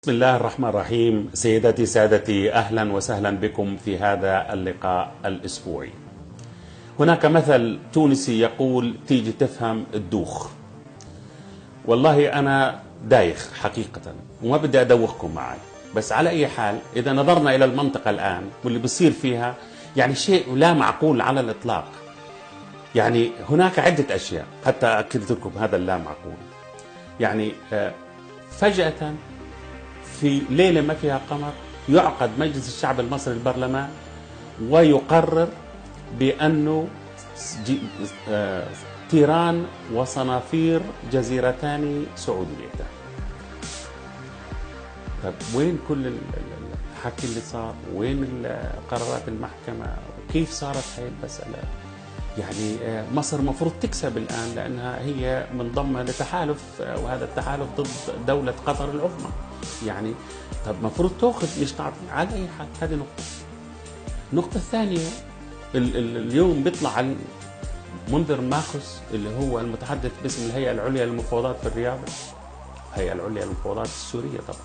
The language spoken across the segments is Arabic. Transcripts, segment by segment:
بسم الله الرحمن الرحيم. سيداتي سادتي، أهلا وسهلا بكم في هذا اللقاء الأسبوعي. هناك مثل تونسي يقول تيجي تفهم الدوخ. والله أنا دايخ حقيقة وما بدي أدوخكم معي، بس على أي حال إذا نظرنا إلى المنطقة الآن واللي بصير فيها يعني شيء لا معقول على الإطلاق. يعني هناك عدة أشياء حتى أكدت لكم هذا اللا معقول. يعني فجأة في ليلة ما فيها قمر يعقد مجلس الشعب المصري البرلمان ويقرر بأنه تيران وصنافير جزيرتان سعوديتان. طيب وين كل الحكي اللي صار؟ وين قرارات المحكمة؟ وكيف صارت هاي المسألة؟ يعني مصر مفروض تكسب الآن لأنها هي منضمة لتحالف، وهذا التحالف ضد دولة قطر العظمى. يعني طب مفروض تأخذ مش تعطي. على أي حال هذه نقطة. النقطة الثانية، اليوم بيطلع منذر ماخوس اللي هو المتحدث باسم الهيئة العليا للمفاوضات في الرياض، الهيئة العليا للمفاوضات السورية طبعا،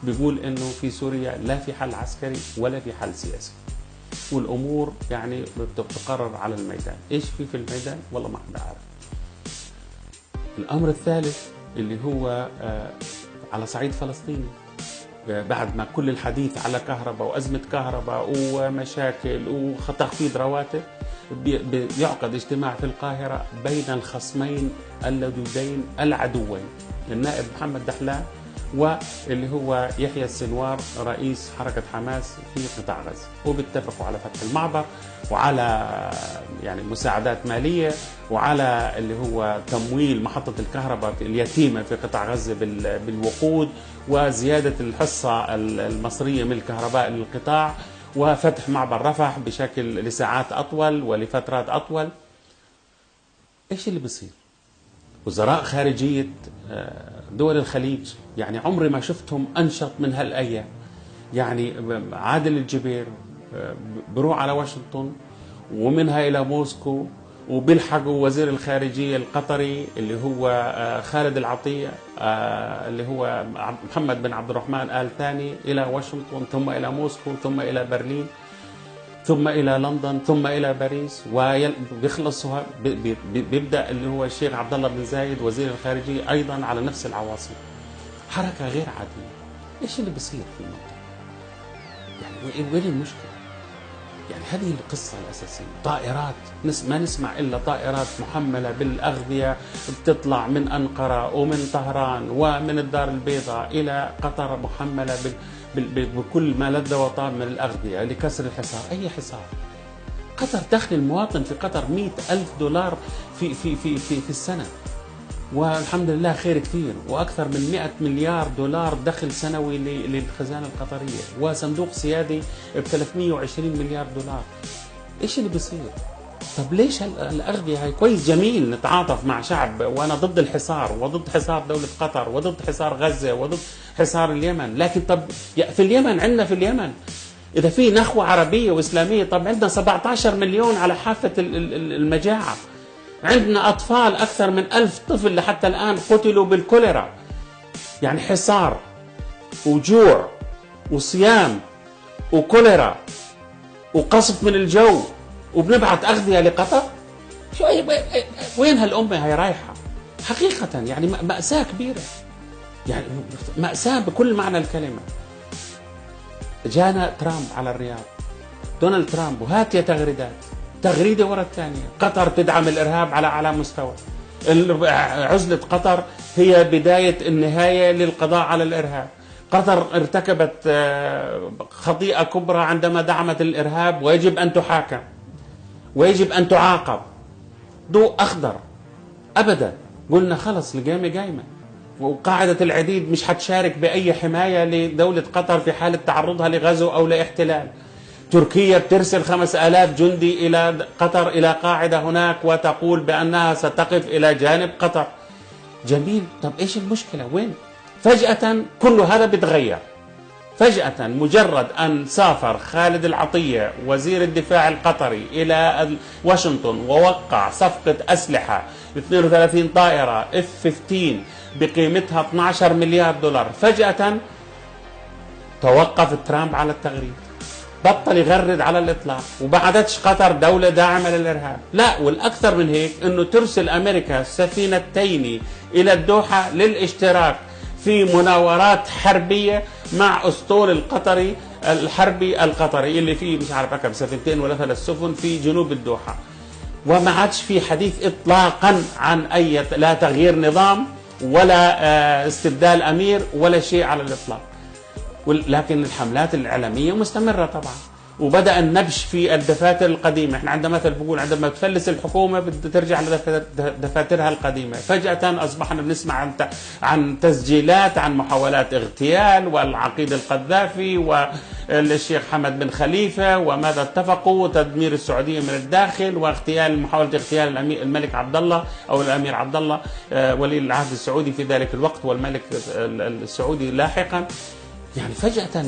بيقول إنه في سوريا لا في حل عسكري ولا في حل سياسي، والأمور يعني بتقرر على الميدان. إيش في الميدان؟ والله ما حدا عارف. الأمر الثالث اللي هو على صعيد فلسطيني، بعد ما كل الحديث على كهرباء وأزمة كهرباء ومشاكل وتخفيض رواتب، بيعقد اجتماع في القاهرة بين الخصمين اللدودين العدوين، النائب محمد دحلان واللي هو يحيى السنوار رئيس حركة حماس في قطاع غزة، وبيتفقوا على فتح المعبر وعلى يعني مساعدات مالية وعلى اللي هو تمويل محطة الكهرباء اليتيمة في قطاع غزة بالوقود، وزيادة الحصة المصرية من الكهرباء للقطاع، وفتح معبر رفح بشكل لساعات أطول ولفترات أطول. إيش اللي بصير؟ وزراء خارجية دول الخليج يعني عمري ما شفتهم أنشط من هالأيام. يعني عادل الجبير بروح على واشنطن ومنها إلى موسكو، وبيلحقوا وزير الخارجية القطري اللي هو خالد العطية، اللي هو محمد بن عبد الرحمن آل ثاني إلى واشنطن، ثم إلى موسكو، ثم إلى برلين، ثم إلى لندن، ثم إلى باريس، وبيخلصوا بيبدأ اللي هو الشيخ عبد الله بن زايد وزير الخارجية أيضا على نفس العواصم. حركة غير عادية. إيش اللي بيصير في المنطقة؟ يعني وين المشكلة؟ يعني هذه القصة الأساسية. طائرات ما نسمع إلا طائرات محملة بالأغذية بتطلع من أنقرة ومن طهران ومن الدار البيضاء إلى قطر، محملة بكل ما لذ وطاب من الأغذية لكسر الحصار. أي حصار؟ قطر دخل المواطن في قطر $100,000 في السنة، والحمد لله خير كثير، وأكثر من $100 مليار دخل سنوي للخزانة القطرية، وصندوق سيادي ب$320 مليار. إيش اللي بيصير؟ طب ليش الأغذية هاي؟ كويس جميل نتعاطف مع شعب، وأنا ضد الحصار وضد حصار دولة قطر وضد حصار غزة وضد حصار اليمن، لكن طب في اليمن عندنا في اليمن إذا في نخوة عربية وإسلامية، طب عندنا 17 مليون على حافة المجاعة، عندنا أطفال أكثر من 1000 طفل لحتى الآن قتلوا بالكوليرا. يعني حصار وجوع وصيام وكوليرا وقصف من الجو، وبنبعث أغذية لقطر؟ شو وين هالأمة هي رايحة؟ حقيقة يعني مأساة كبيرة، يعني مأساة بكل معنى الكلمة. جانا ترامب على الرياض، دونالد ترامب، وهات يا تغريدات، تغريدة ورا الثانية. قطر تدعم الإرهاب على أعلى مستوى. عزلة قطر هي بداية النهاية للقضاء على الإرهاب. قطر ارتكبت خطيئة كبرى عندما دعمت الإرهاب، ويجب أن تحاكم ويجب أن تعاقب. ضوء أخضر. أبدا قلنا خلص القيمة قايمة، وقاعدة العديد مش حتشارك بأي حماية لدولة قطر في حالة تعرضها لغزو أو لاحتلال. تركيا بترسل 5000 جندي إلى قطر إلى قاعدة هناك، وتقول بأنها ستقف إلى جانب قطر. جميل، طب إيش المشكلة؟ وين؟ فجأة كل هذا بتغير. فجأة مجرد أن سافر خالد العطية وزير الدفاع القطري إلى واشنطن ووقع صفقة أسلحة 32 طائرة F-15 بقيمتها $12 مليار، فجأة توقف ترامب على التغريد، بطل يغرد على الإطلاق، وبعدتش قطر دولة داعمة للإرهاب. لا، والأكثر من هيك أنه ترسل أمريكا سفينتين إلى الدوحة للاشتراك في مناورات حربية مع أسطول القطري الحربي القطري اللي فيه مش عارف كم سفينتين ولا 3 سفن في جنوب الدوحة. وما عادش في حديث إطلاقا عن أي لا تغيير نظام ولا استبدال أمير ولا شيء على الإطلاق. لكن الحملات الإعلامية مستمرة طبعا، وبدأ النبش في الدفاتر القديمة. احنا عندنا مثل بقول عندما تفلس الحكومة بدها ترجع لدفاترها القديمة. فجأة أصبحنا بنسمع عن تسجيلات عن محاولات اغتيال، والعقيد القذافي والشيخ حمد بن خليفة وماذا اتفقوا، وتدمير السعودية من الداخل، محاولة اغتيال الملك عبد الله أو الأمير عبد الله ولي العهد السعودي في ذلك الوقت، والملك السعودي لاحقا. يعني فجأة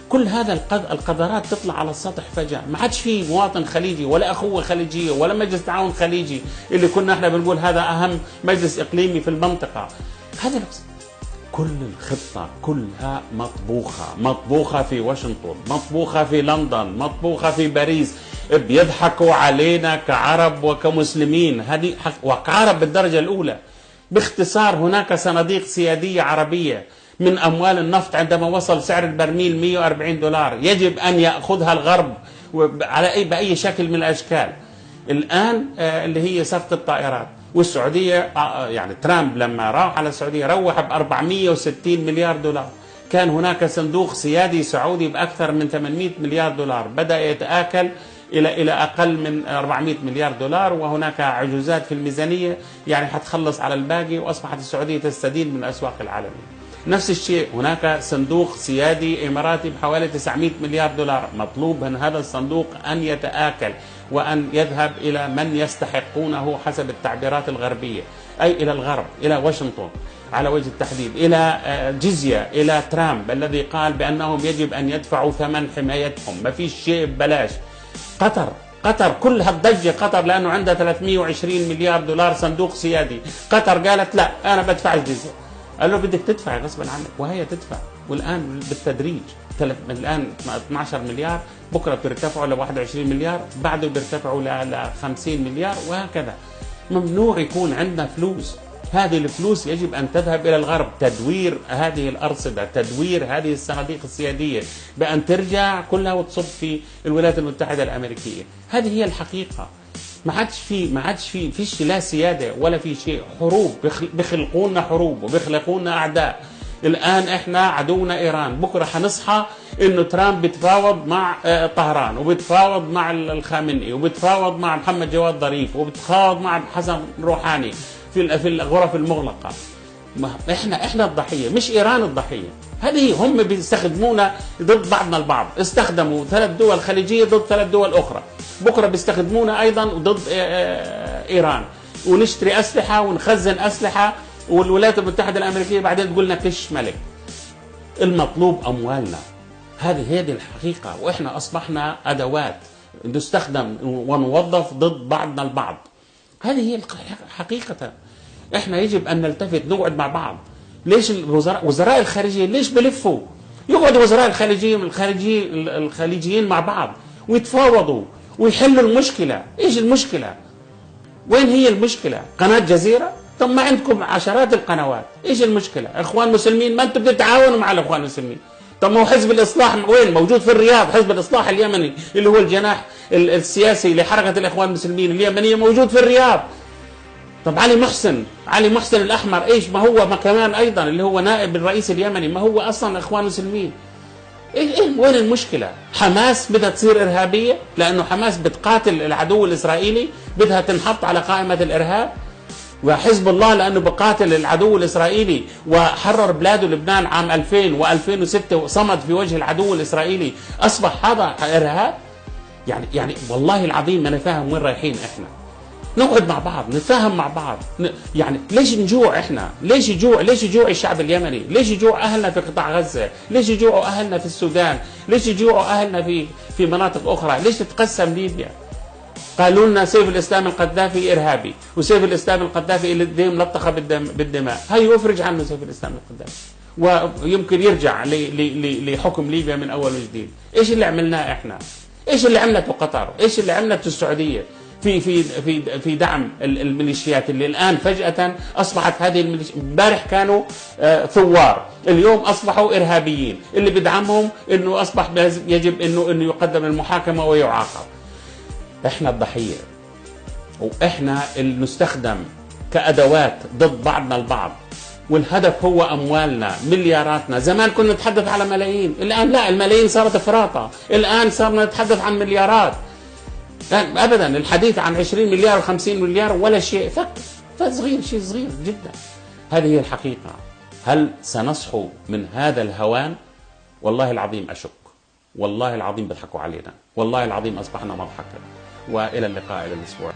كل هذا القذرات تطلع على السطح فجأة. ما عادش في مواطن خليجي ولا أخوة خليجية ولا مجلس تعاون خليجي اللي كنا احنا بنقول هذا أهم مجلس إقليمي في المنطقة. هذا كل الخطة كلها مطبوخة في واشنطن، مطبوخة في لندن، مطبوخة في باريس. بيضحكوا علينا كعرب وكمسلمين، هذه وكعرب بالدرجة الأولى. باختصار هناك صناديق سيادية عربية من أموال النفط عندما وصل سعر البرميل 140 دولار يجب أن يأخذها الغرب على بأي شكل من الأشكال. الآن اللي هي صفقة الطائرات، والسعودية يعني ترامب لما راح على السعودية روح ب 460 مليار دولار. كان هناك صندوق سيادي سعودي بأكثر من 800 مليار دولار، بدأ يتآكل إلى أقل من 400 مليار دولار، وهناك عجوزات في الميزانية يعني حتخلص على الباقي، وأصبحت السعودية تستدين من الأسواق العالمية. نفس الشيء هناك صندوق سيادي إماراتي بحوالي 900 مليار دولار، مطلوب من هذا الصندوق أن يتآكل وأن يذهب إلى من يستحقونه حسب التعبيرات الغربية، أي إلى الغرب، إلى واشنطن على وجه التحديد، إلى جزية، إلى ترامب الذي قال بأنهم يجب أن يدفعوا ثمن حمايتهم، ما فيش شيء ببلاش. قطر كل هالضجة قطر لأنه عندها 320 مليار دولار صندوق سيادي. قطر قالت لا أنا بدفع جزية. قال له بدك تدفع غصبا عنك، وهي تدفع. والآن بالتدريج، الآن 12 مليار، بكرة بيرتفعوا ل 21 مليار، بعده بيرتفعوا ل 50 مليار، وهكذا. ممنوع يكون عندنا فلوس. هذه الفلوس يجب أن تذهب إلى الغرب، تدوير هذه الأرصدة، تدوير هذه الصناديق السيادية، بأن ترجع كلها وتصب في الولايات المتحدة الأمريكية. هذه هي الحقيقة. ما عادش فيش لا سيادة ولا في شيء. حروب، بيخلقونا حروب وبيخلقونا أعداء. الآن إحنا عدونا إيران، بكرة حنصحى إنه ترامب بيتفاوض مع طهران، وبيتفاوض مع الخامنئي، وبيتفاوض مع محمد جواد ظريف، وبيتفاوض مع حسن روحاني في الغرف المغلقة. إحنا الضحية، مش إيران الضحية. هذه هم بيستخدمونا ضد بعضنا البعض. استخدموا 3 دول خليجية ضد 3 دول أخرى، بكرة بيستخدمونا أيضا ضد إيران، ونشتري أسلحة ونخزن أسلحة، والولايات المتحدة الأمريكية بعدين تقول لنا فيش ملك. المطلوب أموالنا. هذه الحقيقة، وإحنا أصبحنا أدوات نستخدم ونوظف ضد بعضنا البعض. هذه هي الحقيقة. إحنا يجب أن نلتفت، نقعد مع بعض. ليش وزراء الخارجية ليش بلفوا؟ يقعدوا وزراء الخليجيين مع بعض ويتفاوضوا ويحلوا المشكلة. إيش المشكلة؟ وين هي المشكلة؟ قناة جزيرة؟ طب ما عندكم عشرات القنوات، إيش المشكلة؟ إخوان مسلمين، ما أنتم بتتعاونوا مع الإخوان المسلمين. طب ما هو حزب الإصلاح وين؟ موجود في الرياض، حزب الإصلاح اليمني اللي هو الجناح السياسي لحركة الإخوان المسلمين اليمنية موجود في الرياض. طب علي محسن الأحمر إيش؟ ما هو ما كمان أيضا اللي هو نائب الرئيس اليمني، ما هو أصلا إخوان مسلمين. وين المشكلة؟ حماس بدها تصير إرهابية لأنه حماس بتقاتل العدو الإسرائيلي، بدها تنحط على قائمة الإرهاب. وحزب الله لأنه بقاتل العدو الإسرائيلي وحرر بلاده لبنان عام 2000 و2006 وصمد في وجه العدو الإسرائيلي، أصبح هذا إرهاب؟ يعني والله العظيم ما أنا فاهم وين رايحين. إحنا نقعد مع بعض، نتفاهم مع بعض. يعني ليش نجوع إحنا؟ ليش يجوع الشعب اليمني؟ ليش يجوع أهلنا في قطاع غزة؟ ليش يجوعوا أهلنا في السودان؟ ليش يجوعوا أهلنا في مناطق أخرى؟ ليش تتقسم ليبيا؟ قالوا لنا سيف الإسلام القذافي إرهابي، وسيف الإسلام القذافي اللي ملطخة بالدماء. هاي يفرج عنه سيف الإسلام القذافي، ويمكن يرجع لحكم ليبيا من أول وجديد. إيش اللي عملناه إحنا؟ إيش اللي عملته قطر؟ إيش اللي عملته السعودية في دعم الميليشيات اللي الآن فجأة أصبحت هذه الميليشيات؟ امبارح كانوا ثوار، اليوم أصبحوا إرهابيين، اللي بدعمهم إنه أصبح يجب إنه يقدم المحاكمة ويعاقب. إحنا الضحية، وإحنا اللي نستخدم كأدوات ضد بعضنا البعض، والهدف هو أموالنا، ملياراتنا. زمان كنا نتحدث على ملايين، الآن لا، الملايين صارت فراطة، الآن صرنا نتحدث عن مليارات. أبدا الحديث عن 20 مليار و50 مليار ولا شيء، فصغير، شيء صغير جدا. هذه هي الحقيقة. هل سنصحو من هذا الهوان؟ والله العظيم أشك، والله العظيم بيضحكوا علينا، والله العظيم أصبحنا مضحكا. وإلى اللقاء إلى الأسبوع.